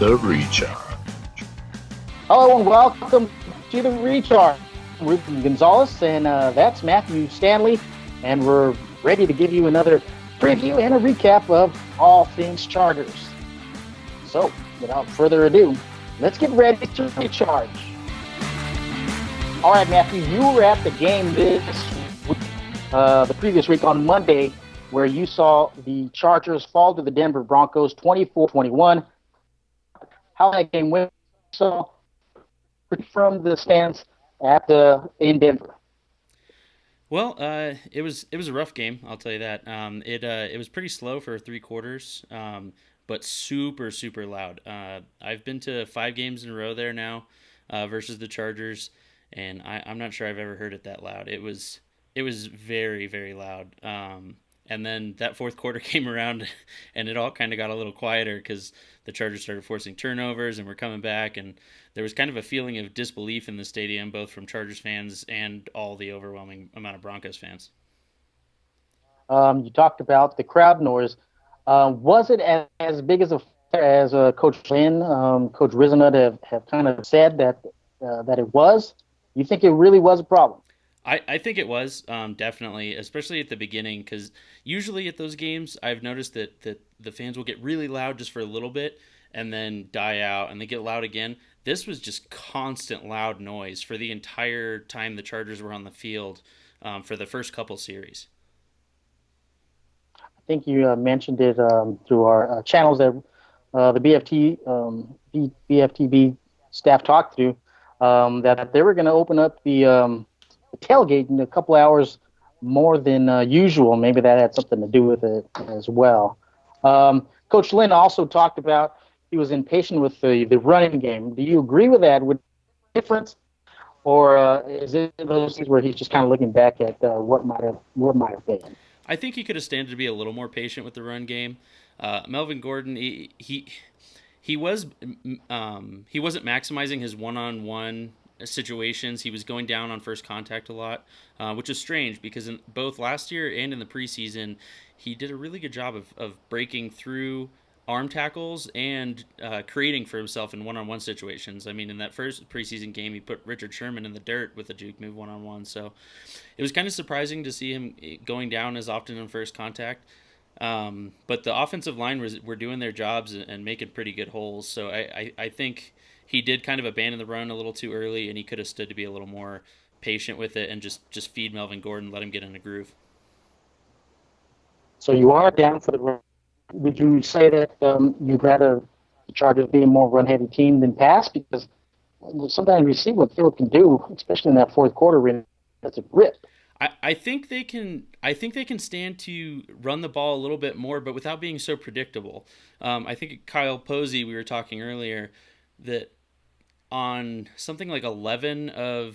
The Recharge. Hello and welcome to The Recharge. Ruben Gonzalez, and that's Matthew Stanley, and we're ready to give you another preview and a recap of all things Chargers. So, without further ado, let's get ready to recharge. All right, Matthew, you were at the game the previous week on Monday, where you saw the Chargers fall to the Denver Broncos 24-21. How that game went, so from the stands in Denver. Well, it was a rough game. I'll tell you that. It was pretty slow for three quarters, but super loud. I've been to 5 games in a row there now versus the Chargers, and I'm not sure I've ever heard it that loud. It was very loud. And then that fourth quarter came around, and it all kind of got a little quieter because the Chargers started forcing turnovers, and we're coming back, and there was kind of a feeling of disbelief in the stadium, both from Chargers fans and all the overwhelming amount of Broncos fans. You talked about the crowd noise. Was it as big as Coach Lynn, Coach Rizzonutt have kind of said that it was? You think it really was a problem? I think it was, definitely, especially at the beginning, because usually at those games, I've noticed that the fans will get really loud just for a little bit and then die out, and they get loud again. This was just constant loud noise for the entire time the Chargers were on the field for the first couple series. I think you mentioned it through our channels that the BFTB staff talked through, that they were going to open up the tailgate in a couple hours more than usual. Maybe that had something to do with it as well. Coach Lynn also talked about he was impatient with the running game. Do you agree with that? With difference, or is it those things where he's just kind of looking back at what might have been? I think he could have standed to be a little more patient with the run game. Melvin Gordon, he wasn't maximizing his one-on-one situations. He was going down on first contact a lot, which is strange because in both last year and in the preseason, he did a really good job of breaking through arm tackles and creating for himself in one-on-one situations. I mean, in that first preseason game, he put Richard Sherman in the dirt with a juke move one-on-one. So it was kind of surprising to see him going down as often on first contact. But the offensive line were doing their jobs and making pretty good holes. So I think he did kind of abandon the run a little too early, and he could have stood to be a little more patient with it and just feed Melvin Gordon, let him get in a groove. So you are down for the run. Would you say that you'd rather the Chargers be a more run-heavy team than pass? Because sometimes we see what Philip can do, especially in that fourth quarter when that's a grip. I think they can stand to run the ball a little bit more, but without being so predictable. I think Kyle Posey, we were talking earlier, that on something like 10 or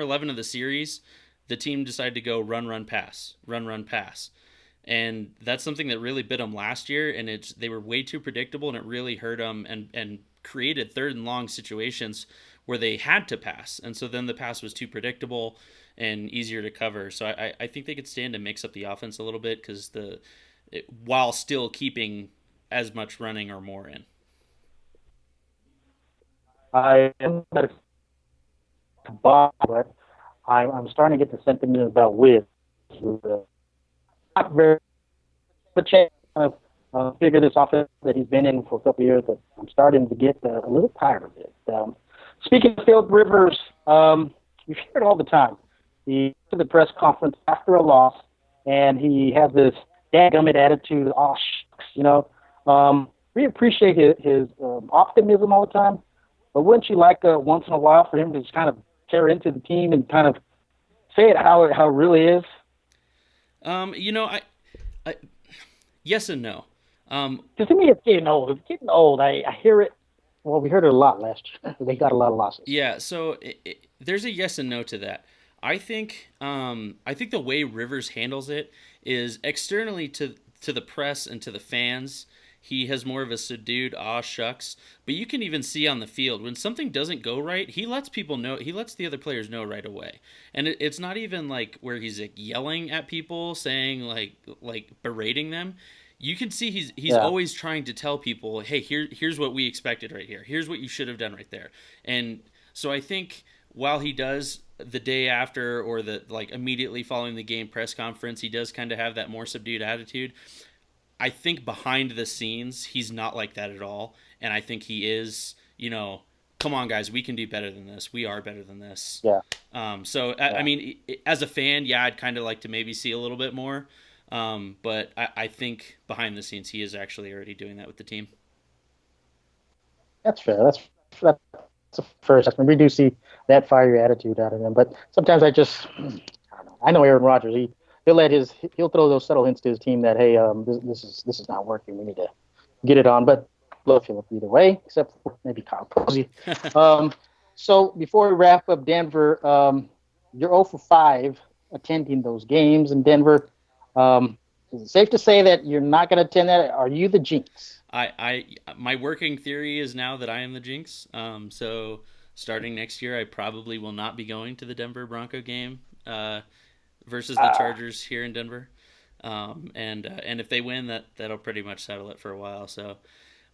11 of the series, the team decided to go run, pass. And that's something that really bit them last year, and they were way too predictable, and it really hurt them and created third and long situations where they had to pass. And so then the pass was too predictable and easier to cover. So I think they could stand to mix up the offense a little bit while still keeping as much running or more in. I am but I'm starting to get the sentiment about Wiz. Not very much chance to figure this offense that he's been in for a couple of years, but I'm starting to get a little tired of it. Speaking of Philip Rivers, you hear it all the time. He to the press conference after a loss, and he has this dadgummit attitude. Oh, shucks, we appreciate his optimism all the time, but wouldn't you like once in a while for him to just kind of tear into the team and kind of say it how it really is? I yes and no. To me, it's getting old. It's getting old. I hear it. Well, we heard it a lot last year. They got a lot of losses. Yeah, so there's a yes and no to that. I think the way Rivers handles it is externally to the press and to the fans. He has more of a subdued aw shucks, but you can even see on the field when something doesn't go right, he lets people know, he lets the other players know right away. And it's not even like where he's like yelling at people, saying like berating them. you can see he's Yeah, always trying to tell people, hey, here's what we expected right here. Here's what you should have done right there. And so I think while he does the day after or the like immediately following the game press conference, he does kind of have that more subdued attitude. I think behind the scenes, he's not like that at all. And I think he is, come on, guys, we can do better than this. We are better than this. yeah, So, I yeah. mean, as a fan, yeah, I'd kind of like to maybe see a little bit more. But I think behind the scenes, he is actually already doing that with the team. That's fair. That's a fair assessment. We do see that fiery attitude out of him, but sometimes I don't know. I know Aaron Rodgers. He'll throw those subtle hints to his team that hey, this is not working. We need to get it on. But look, either way, except for maybe Kyle Posey. Um, so before we wrap up Denver, you're 0 for 5 attending those games in Denver. Is it safe to say that you're not going to attend that? Are you the jinx? My working theory is now that I am the jinx. So starting next year, I probably will not be going to the Denver Bronco game versus the Ah, Chargers here in Denver. And if they win, that'll pretty much settle it for a while. So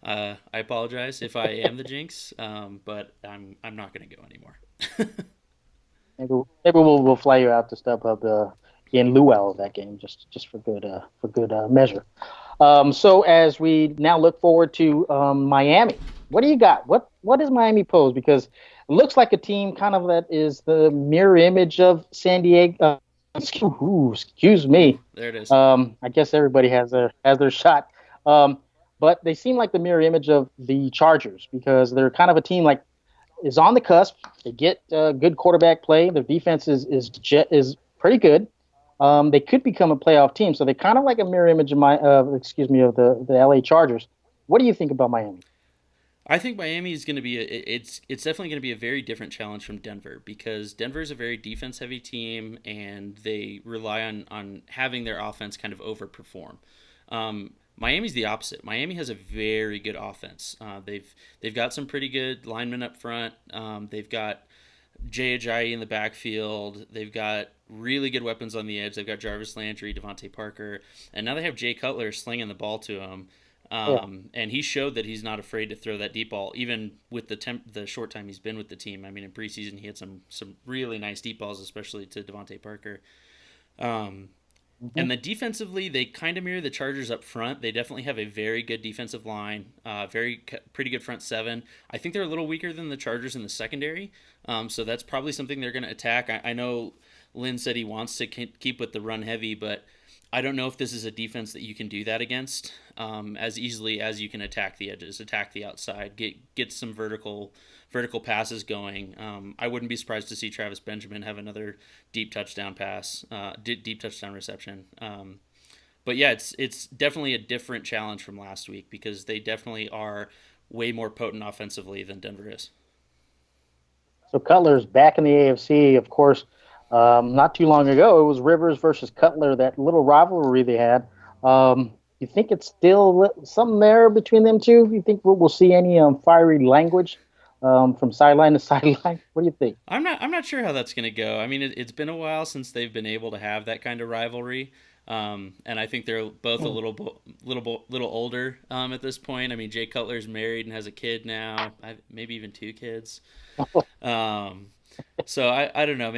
I apologize if I am the jinx, but I'm not going to go anymore. maybe we'll fly you out to step up in lieu of that game just for good measure. So as we now look forward to Miami, what do you got? What does Miami pose? Because it looks like a team kind of that is the mirror image of San Diego. Excuse Ooh, me. there it is. I guess everybody has their shot. Um, but they seem like the mirror image of the Chargers because they're kind of a team like is on the cusp. They get good quarterback play. Their defense is pretty good. They could become a playoff team, so they're kind of like a mirror image of of the LA Chargers. What do you think about Miami? I think Miami is going to be it's definitely going to be a very different challenge from Denver because Denver is a very defense heavy team and they rely on having their offense kind of overperform. Miami's the opposite. Miami has a very good offense. They've got some pretty good linemen up front. They've got Jay Ajayi in the backfield. They've got really good weapons on the edge. They've got Jarvis Landry, Devontae Parker, and now they have Jay Cutler slinging the ball to him. Yeah. And he showed that he's not afraid to throw that deep ball, even with the short time he's been with the team. I mean, in preseason he had some really nice deep balls, especially to Devontae Parker. Um, Hmm. and then defensively, they kind of mirror the Chargers up front. They definitely have a very good defensive line, pretty good front seven. I think they're a little weaker than the Chargers in the secondary, so that's probably something they're going to attack. I know Lynn said he wants to keep with the run heavy, but I don't know if this is a defense that you can do that against as easily as you can attack the edges, attack the outside, get some vertical passes going. I wouldn't be surprised to see Travis Benjamin have another deep touchdown pass, deep touchdown reception. But yeah, it's definitely a different challenge from last week because they definitely are way more potent offensively than Denver is. So Cutler's back in the AFC, of course. Not too long ago, it was Rivers versus Cutler, that little rivalry they had. You think it's still something there between them two? You think we'll see any fiery language from sideline to sideline? What do you think? I'm not sure how that's going to go. I mean, it's been a while since they've been able to have that kind of rivalry, and I think they're both a little older at this point. I mean, Jay Cutler's married and has a kid now, maybe even two kids. Um, so I don't know.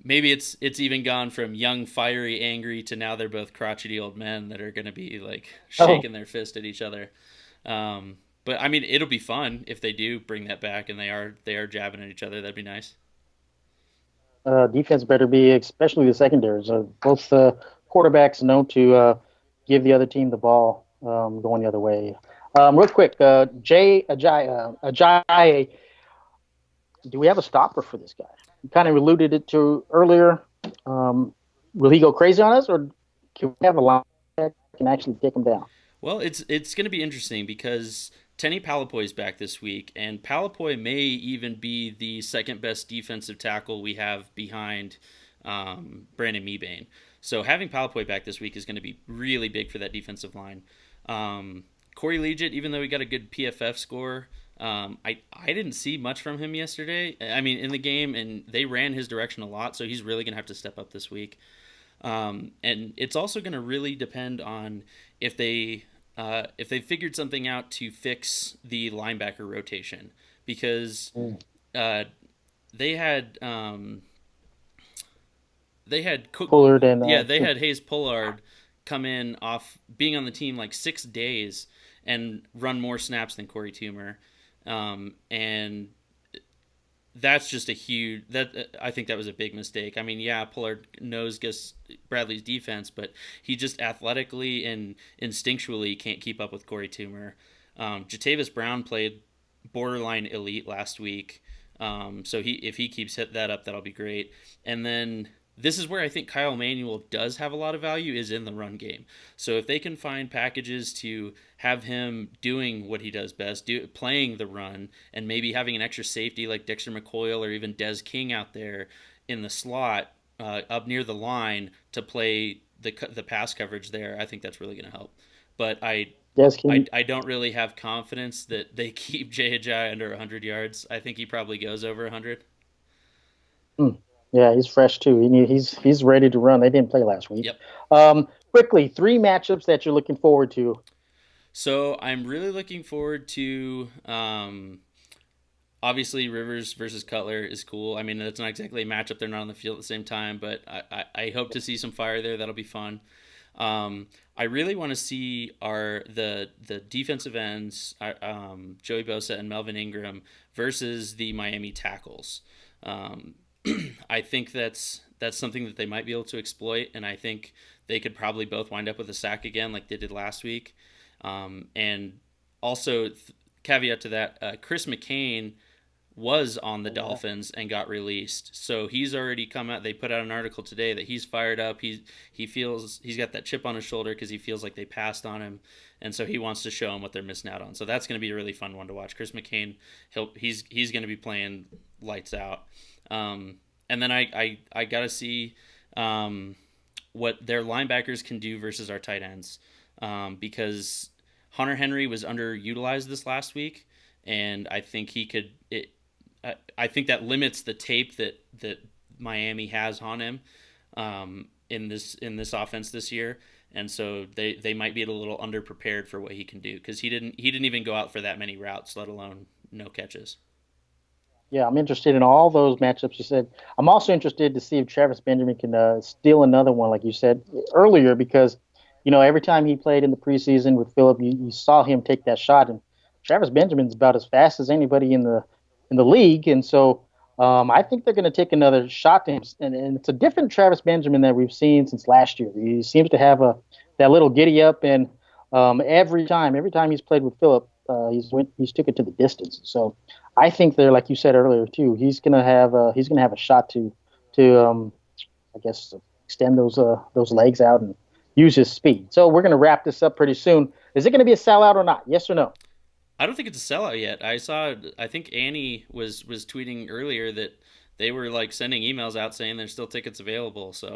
Maybe it's even gone from young, fiery, angry to now they're both crotchety old men that are going to be like Oh, shaking their fist at each other. But I mean, it'll be fun if they do bring that back and they are jabbing at each other. That'd be nice. defense better be, especially the secondaries. Both quarterbacks known to give the other team the ball going the other way. Real quick, Jay Ajayi, do we have a stopper for this guy? You kind of alluded it to earlier. Um, will he go crazy on us, or can we have a line that can actually take him down? Well, it's going to be interesting because Tenny Palapoy's back this week, and Palapoy may even be the second best defensive tackle we have behind Brandon Mebane. So having Palapoy back this week is going to be really big for that defensive line. Corey Leggett, even though he got a good PFF score, I didn't see much from him yesterday. I mean, in the game, and they ran his direction a lot, so he's really going to have to step up this week. And it's also going to really depend on if they figured something out to fix the linebacker rotation, because Mm. uh, they had they had Cook, Pullard and yeah, they had Hayes Pullard come in off being on the team like 6 days and run more snaps than Corey Toomer, and that's just a huge that I think that was a big mistake. I mean, yeah, Pullard knows Gus Bradley's defense, but he just athletically and instinctually can't keep up with Corey Toomer. Jatavis Brown played borderline elite last week, so he if he keeps hit that up, that'll be great. And then this is where I think Kyle Manuel does have a lot of value is in the run game. So if they can find packages to have him doing what he does best, playing the run, and maybe having an extra safety like Dexter McCoyle or even Des King out there in the slot up near the line to play the pass coverage there, I think that's really going to help. But Des King. I don't really have confidence that they keep Jay Ajayi under 100 yards. I think he probably goes over 100. Mm. Yeah, he's fresh too. He's ready to run. They didn't play last week. Yep. Quickly, three matchups that you're looking forward to. So I'm really looking forward to obviously Rivers versus Cutler is cool. I mean, that's not exactly a matchup. They're not on the field at the same time, but I hope to see some fire there. That'll be fun. I really want to see the defensive ends, Joey Bosa and Melvin Ingram versus the Miami tackles. Um, I think that's something that they might be able to exploit, and I think they could probably both wind up with a sack again, like they did last week. And also, caveat to that, Chris McCain was on the Dolphins and got released, so he's already come out. They put out an article today that he's fired up. He feels he's got that chip on his shoulder because he feels like they passed on him, and so he wants to show them what they're missing out on. So that's going to be a really fun one to watch. Chris McCain, he's going to be playing lights out. And then I got to see what their linebackers can do versus our tight ends, because Hunter Henry was underutilized this last week, and I think he could. I think that limits the tape that Miami has on him in this offense this year, and so they might be a little underprepared for what he can do because he didn't even go out for that many routes, let alone no catches. Yeah, I'm interested in all those matchups you said. I'm also interested to see if Travis Benjamin can steal another one, like you said earlier, because every time he played in the preseason with Phillip, you saw him take that shot, and Travis Benjamin's about as fast as anybody in the league, and so I think they're going to take another shot to him, and it's a different Travis Benjamin that we've seen since last year. He seems to have that little giddy up, and every time he's played with Phillip, he's took it to the distance. So I think they're, like you said earlier too, he's gonna have a shot to I guess extend those legs out and use his speed. So we're gonna wrap this up pretty soon. Is it gonna be a sellout or not? Yes or no? I don't think it's a sellout yet. I think Annie was tweeting earlier that they were like sending emails out saying there's still tickets available. So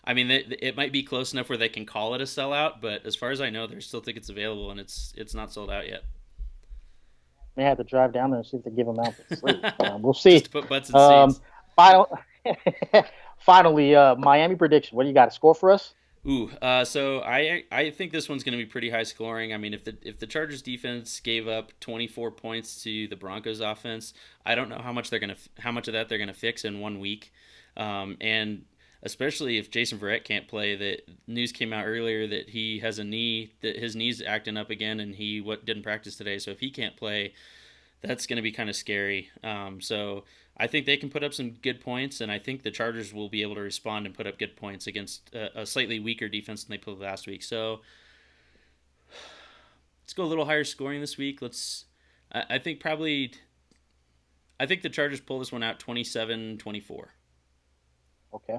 I mean, it might be close enough where they can call it a sellout, but as far as I know, there's still tickets available, and it's not sold out yet. May have to drive down there and see if they give them out for free. We'll see. Just to put butts in seats. Final, finally, Miami prediction. What do you got? A score for us? Ooh, so I think this one's going to be pretty high scoring. I mean, if the Chargers defense gave up 24 points to the Broncos offense, I don't know how much of that they're gonna fix in 1 week, and especially if Jason Verrett can't play. That news came out earlier that he has that his knee's acting up again, and he didn't practice today. So if he can't play, that's going to be kind of scary. So I think they can put up some good points, and I think the Chargers will be able to respond and put up good points against a slightly weaker defense than they played last week. So let's go a little higher scoring this week. I think the Chargers pull this one out 27-24. Okay.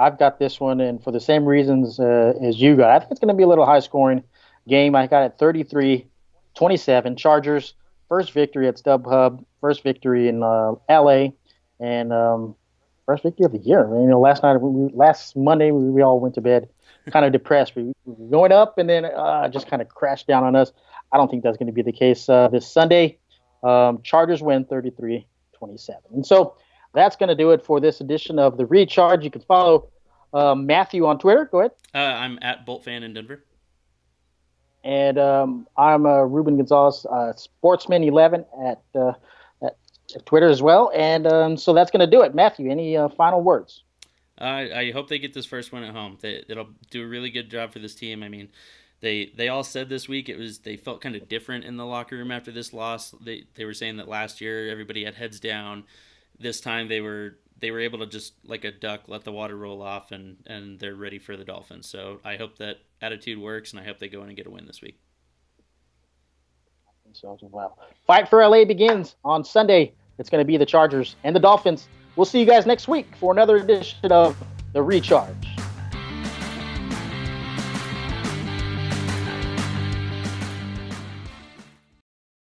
I've got this one, and for the same reasons as you got. I think it's going to be a little high scoring game. I got it 33-27. Chargers, first victory at StubHub, first victory in LA, and first victory of the year. Last Monday, we all went to bed kind of depressed. We were going up, and then just kind of crashed down on us. I don't think that's going to be the case this Sunday. Chargers win 33-27. And so that's going to do it for this edition of The Recharge. You can follow Matthew on Twitter. Go ahead. I'm at BoltFan in Denver. And I'm Ruben Gonzalez, Sportsman11 at Twitter as well. And so that's going to do it. Matthew, any final words? I hope they get this first one at home. It'll do a really good job for this team. I mean, they all said this week they felt kind of different in the locker room after this loss. They were saying that last year everybody had heads down. This time they were able to just like a duck let the water roll off, and they're ready for the Dolphins. So I hope that attitude works, and I hope they go in and get a win this week. So as well. Fight for LA begins on Sunday. It's going to be the Chargers and the Dolphins. We'll see you guys next week for another edition of The Recharge.